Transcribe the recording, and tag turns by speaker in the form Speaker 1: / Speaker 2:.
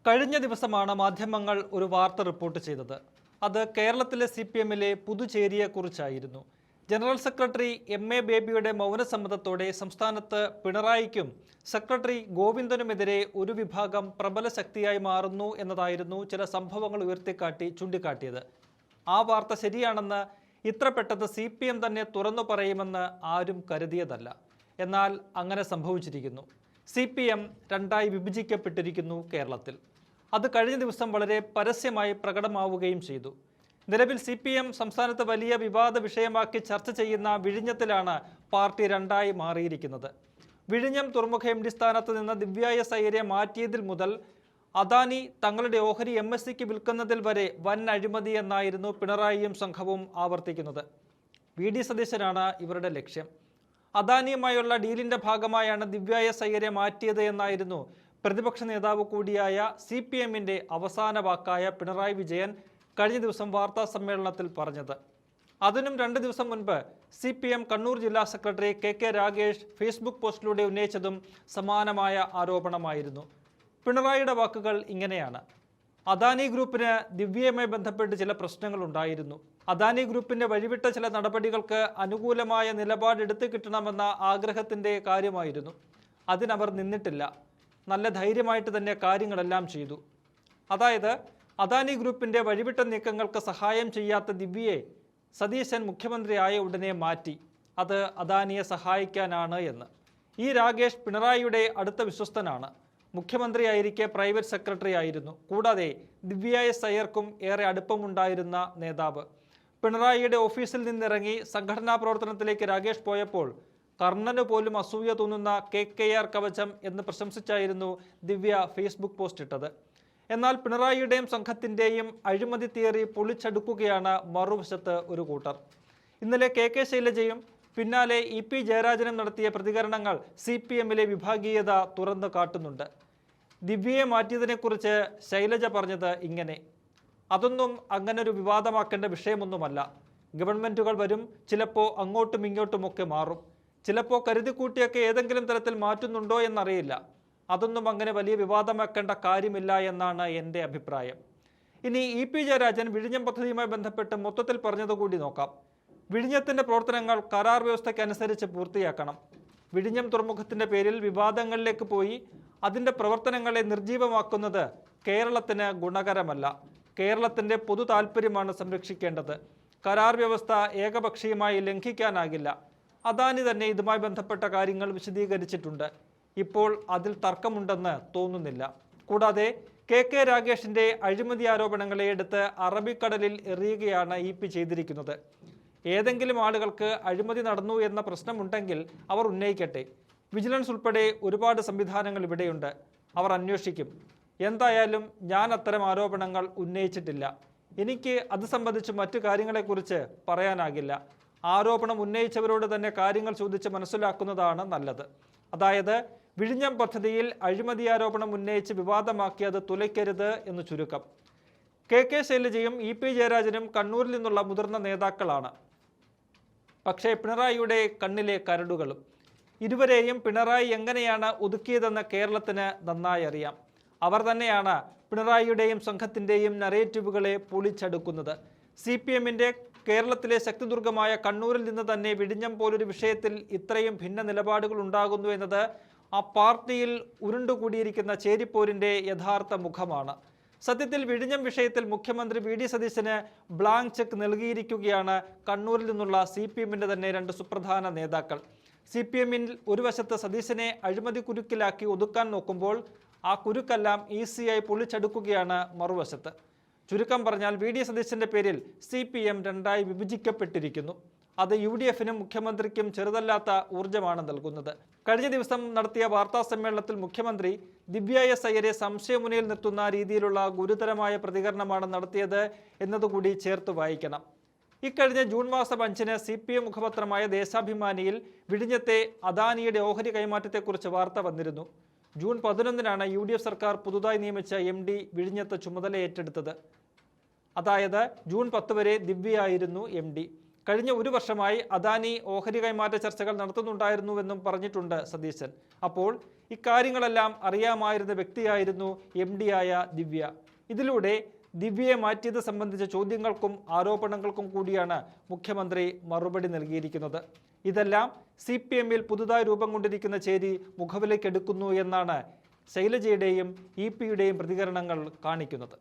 Speaker 1: കഴിഞ്ഞ ദിവസമാണ് മാധ്യമങ്ങൾ ഒരു വാർത്ത റിപ്പോർട്ട് ചെയ്തത്. അത് കേരളത്തിലെ CPM-ലെ പുതുചേരിയെക്കുറിച്ചായിരുന്നു. ജനറൽ സെക്രട്ടറി MA ബേബിയുടെ മൗനസമ്മതത്തോടെ സംസ്ഥാനത്ത് പിണറായിക്കും സെക്രട്ടറി ഗോവിന്ദനുമെതിരെ ഒരു വിഭാഗം പ്രബല ശക്തിയായി മാറുന്നു എന്നതായിരുന്നു ചില സംഭവങ്ങൾ ചൂണ്ടിക്കാട്ടിയത്. ആ വാർത്ത ശരിയാണെന്ന് ഇത്ര പെട്ടെന്ന് CPM തന്നെ തുറന്നു പറയുമെന്ന് ആരും കരുതിയതല്ല. എന്നാൽ അങ്ങനെ സംഭവിച്ചിരിക്കുന്നു. CPM രണ്ടായി വിഭജിക്കപ്പെട്ടിരിക്കുന്നു കേരളത്തിൽ. അത് കഴിഞ്ഞ ദിവസം വളരെ പരസ്യമായി പ്രകടമാവുകയും ചെയ്തു. നിലവിൽ CPM സംസ്ഥാനത്ത് വലിയ വിവാദ വിഷയമാക്കി ചർച്ച ചെയ്യുന്ന വിഴിഞ്ഞത്തിലാണ് പാർട്ടി രണ്ടായി മാറിയിരിക്കുന്നത്. വിഴിഞ്ഞം തുറമുഖ MD സ്ഥാനത്ത് നിന്ന് ദിവ്യ എസ് അയ്യരെ മാറ്റിയതിൽ മുതൽ അദാനി തങ്ങളുടെ ഓഹരി MSCക്ക് വിൽക്കുന്നതിൽ വരെ വൻ അഴിമതി എന്നായിരുന്നു പിണറായിയും സംഘവും ആവർത്തിക്കുന്നത്. VD സതീശനാണ് ഇവരുടെ ലക്ഷ്യം. അദാനിയുമായുള്ള ഡീലിന്റെ ഭാഗമായാണ് ദിവ്യ എസ് അയ്യരെ മാറ്റിയത് എന്നായിരുന്നു പ്രതിപക്ഷ നേതാവ് കൂടിയായ CPM-ന്റെ അവസാന വാക്കായ പിണറായി വിജയൻ കഴിഞ്ഞ ദിവസം വാർത്താ സമ്മേളനത്തിൽ പറഞ്ഞത്. അതിനും 2 ദിവസം മുൻപ് CPM കണ്ണൂർ ജില്ലാ സെക്രട്ടറി KK രാഗേഷ് ഫേസ്ബുക്ക് പോസ്റ്റിലൂടെ ഉന്നയിച്ചതും സമാനമായ ആരോപണമായിരുന്നു. പിണറായിയുടെ വാക്കുകൾ ഇങ്ങനെയാണ്: അദാനി ഗ്രൂപ്പിന് ദിവ്യയുമായി ബന്ധപ്പെട്ട് ചില പ്രശ്നങ്ങൾ ഉണ്ടായിരുന്നു. അദാനി ഗ്രൂപ്പിന്റെ വഴിവിട്ട ചില നടപടികൾക്ക് അനുകൂലമായ നിലപാടെടുത്തു കിട്ടണമെന്ന ആഗ്രഹത്തിന്റെ കാര്യമായിരുന്നു. അതിനവർ നിന്നിട്ടില്ല. നല്ല ധൈര്യമായിട്ട് തന്നെ കാര്യങ്ങളെല്ലാം ചെയ്തു. അതായത് അദാനി ഗ്രൂപ്പിന്റെ വഴിവിട്ട നീക്കങ്ങൾക്ക് സഹായം ചെയ്യാത്ത ദിവ്യയെ സതീശൻ മുഖ്യമന്ത്രിയായ ഉടനെ മാറ്റി. അത് അദാനിയെ സഹായിക്കാനാണ് എന്ന്. ഈ രാഗേഷ് പിണറായിയുടെ അടുത്ത വിശ്വസ്തനാണ്. മുഖ്യമന്ത്രിയായിരിക്കെ പ്രൈവറ്റ് സെക്രട്ടറി ആയിരുന്നു. കൂടാതെ ദിവ്യ എസ് അയ്യർക്കും ഏറെ അടുപ്പമുണ്ടായിരുന്ന നേതാവ്. പിണറായിയുടെ ഓഫീസിൽ നിന്നിറങ്ങി സംഘടനാ പ്രവർത്തനത്തിലേക്ക് രാഗേഷ് പോയപ്പോൾ കർണന് പോലും അസൂയ തോന്നുന്ന KKR കവചം എന്ന് പ്രശംസിച്ചായിരുന്നു ദിവ്യ ഫേസ്ബുക്ക് പോസ്റ്റ് ഇട്ടത്. എന്നാൽ പിണറായിയുടെയും സംഘത്തിൻ്റെയും അഴിമതി തിയറി പൊളിച്ചടുക്കുകയാണ് മറുവശത്ത് ഒരു കൂട്ടർ. ഇന്നലെ KK ശൈലജയും പിന്നാലെ EP ജയരാജനും നടത്തിയ പ്രതികരണങ്ങൾ CPM-ലെ വിഭാഗീയത തുറന്നു കാട്ടുന്നുണ്ട്. ദിവ്യയെ മാറ്റിയതിനെക്കുറിച്ച് ശൈലജ പറഞ്ഞത് ഇങ്ങനെ: അതൊന്നും അങ്ങനൊരു വിവാദമാക്കേണ്ട വിഷയമൊന്നുമല്ല. ഗവൺമെൻറ്റുകൾ വരും, ചിലപ്പോൾ അങ്ങോട്ടും ഇങ്ങോട്ടുമൊക്കെ മാറും, ചിലപ്പോൾ കരുതിക്കൂട്ടിയൊക്കെ ഏതെങ്കിലും തരത്തിൽ മാറ്റുന്നുണ്ടോ എന്നറിയില്ല. അതൊന്നും അങ്ങനെ വലിയ വിവാദമാക്കേണ്ട കാര്യമില്ല എന്നാണ് എൻ്റെ അഭിപ്രായം. ഇനി EP ജയരാജൻ വിഴിഞ്ഞം പദ്ധതിയുമായി ബന്ധപ്പെട്ട് മൊത്തത്തിൽ പറഞ്ഞതുകൂടി നോക്കാം. വിഴിഞ്ഞത്തിൻ്റെ പ്രവർത്തനങ്ങൾ കരാർ വ്യവസ്ഥയ്ക്കനുസരിച്ച് പൂർത്തിയാക്കണം. വിഴിഞ്ഞം തുറമുഖത്തിൻ്റെ പേരിൽ വിവാദങ്ങളിലേക്ക് പോയി അതിൻ്റെ പ്രവർത്തനങ്ങളെ നിർജീവമാക്കുന്നത് കേരളത്തിന് ഗുണകരമല്ല. കേരളത്തിൻ്റെ പൊതു താൽപ്പര്യമാണ് സംരക്ഷിക്കേണ്ടത്. കരാർ വ്യവസ്ഥ ഏകപക്ഷീയമായി ലംഘിക്കാനാകില്ല. അദാനി തന്നെ ഇതുമായി ബന്ധപ്പെട്ട കാര്യങ്ങൾ വിശദീകരിച്ചിട്ടുണ്ട്. ഇപ്പോൾ അതിൽ തർക്കമുണ്ടെന്ന് തോന്നുന്നില്ല. കൂടാതെ KK രാഗേഷിൻ്റെ അഴിമതി ആരോപണങ്ങളെ എടുത്ത് അറബിക്കടലിൽ എറിയുകയാണ് EP ചെയ്തിരിക്കുന്നത്. ഏതെങ്കിലും ആളുകൾക്ക് അഴിമതി നടന്നു എന്ന പ്രശ്നമുണ്ടെങ്കിൽ അവർ ഉന്നയിക്കട്ടെ. വിജിലൻസ് ഉൾപ്പെടെ ഒരുപാട് സംവിധാനങ്ങൾ ഇവിടെയുണ്ട്. അവർ അന്വേഷിക്കും. എന്തായാലും ഞാൻ അത്തരം ആരോപണങ്ങൾ ഉന്നയിച്ചിട്ടില്ല. എനിക്ക് അത് സംബന്ധിച്ച് മറ്റു കാര്യങ്ങളെക്കുറിച്ച് പറയാനാകില്ല. ആരോപണം ഉന്നയിച്ചവരോട് തന്നെ കാര്യങ്ങൾ ചോദിച്ച് മനസ്സിലാക്കുന്നതാണ് നല്ലത്. അതായത് വിഴിഞ്ഞം പദ്ധതിയിൽ അഴിമതി ആരോപണം ഉന്നയിച്ച് വിവാദമാക്കിയത് തുലയ്ക്കരുത് എന്ന് ചുരുക്കം. KK ശൈലജയും EP ജയരാജനും കണ്ണൂരിൽ നിന്നുള്ള മുതിർന്ന നേതാക്കളാണ്. പക്ഷേ പിണറായിയുടെ കണ്ണിലെ കരടുകളും. ഇരുവരെയും പിണറായി എങ്ങനെയാണ് ഒതുക്കിയതെന്ന് കേരളത്തിന് നന്നായി അറിയാം. അവർ തന്നെയാണ് പിണറായിയുടെയും സംഘത്തിൻ്റെയും നറേറ്റീവുകളെ പൊളിച്ചെടുക്കുന്നത്. CPM-ന്റെ കേരളത്തിലെ ശക്തിദുർഗമായ കണ്ണൂരിൽ നിന്ന് തന്നെ വിഴിഞ്ഞം പോലൊരു വിഷയത്തിൽ ഇത്രയും ഭിന്ന നിലപാടുകൾ ഉണ്ടാകുന്നു എന്നത് ആ പാർട്ടിയിൽ ഉരുണ്ടുകൂടിയിരിക്കുന്ന ചേരിപ്പോരിൻ്റെ യഥാർത്ഥ മുഖമാണ്. സത്യത്തിൽ വിഴിഞ്ഞം വിഷയത്തിൽ മുഖ്യമന്ത്രി VD സതീശന് ബ്ലാങ്ക് ചെക്ക് നൽകിയിരിക്കുകയാണ് കണ്ണൂരിൽ നിന്നുള്ള CPM-ന്റെ തന്നെ 2 സുപ്രധാന നേതാക്കൾ. CPM-ൽ ഒരു വശത്ത് സതീശനെ അഴിമതി കുരുക്കിലാക്കി ഒതുക്കാൻ നോക്കുമ്പോൾ ആ കുരുക്കെല്ലാം ഈസിയായി പൊളിച്ചെടുക്കുകയാണ് മറുവശത്ത്. ചുരുക്കം പറഞ്ഞാൽ VD സതീശന്റെ പേരിൽ CPM രണ്ടായി വിഭജിക്കപ്പെട്ടിരിക്കുന്നു. അത് UDF-നും മുഖ്യമന്ത്രിക്കും ചെറുതല്ലാത്ത ഊർജ്ജമാണ് നൽകുന്നത്. കഴിഞ്ഞ ദിവസം നടത്തിയ വാർത്താ സമ്മേളനത്തിൽ മുഖ്യമന്ത്രി ദിവ്യ എസ് അയ്യരെ സംശയമുനയിൽ നിർത്തുന്ന രീതിയിലുള്ള ഗുരുതരമായ പ്രതികരണമാണ് നടത്തിയത് എന്നതുകൂടി ചേർത്ത് വായിക്കണം. ഇക്കഴിഞ്ഞ ജൂൺ മാസം 5-ന് CPM മുഖപത്രമായ ദേശാഭിമാനിയിൽ വിഴിഞ്ഞത്തെ അദാനിയുടെ ഓഹരി കൈമാറ്റത്തെക്കുറിച്ച് വാർത്ത വന്നിരുന്നു. ജൂൺ 11-നാണ് UDF സർക്കാർ പുതുതായി നിയമിച്ച MD വിഴിഞ്ഞത്ത് ചുമതല ഏറ്റെടുത്തത്. അതായത് ജൂൺ 10 വരെ ദിവ്യയായിരുന്നു MD. കഴിഞ്ഞ ഒരു വർഷമായി അദാനി ഓഹരി കൈമാറ്റ ചർച്ചകൾ നടത്തുന്നുണ്ടായിരുന്നുവെന്നും പറഞ്ഞിട്ടുണ്ട് സതീശൻ. അപ്പോൾ ഇക്കാര്യങ്ങളെല്ലാം അറിയാമായിരുന്ന വ്യക്തിയായിരുന്നു MD ആയ ദിവ്യ. ഇതിലൂടെ ദിവ്യയെ മാറ്റിയത് സംബന്ധിച്ച ചോദ്യങ്ങൾക്കും ആരോപണങ്ങൾക്കും കൂടിയാണ് മുഖ്യമന്ത്രി മറുപടി നൽകിയിരിക്കുന്നത്. ഇതെല്ലാം CPM-ൽ പുതുതായി രൂപം കൊണ്ടിരിക്കുന്ന ചേരി മുഖവിലയ്ക്കെടുക്കുന്നു എന്നാണ് ശൈലജയുടെയും EP-യുടെയും പ്രതികരണങ്ങൾ കാണിക്കുന്നത്.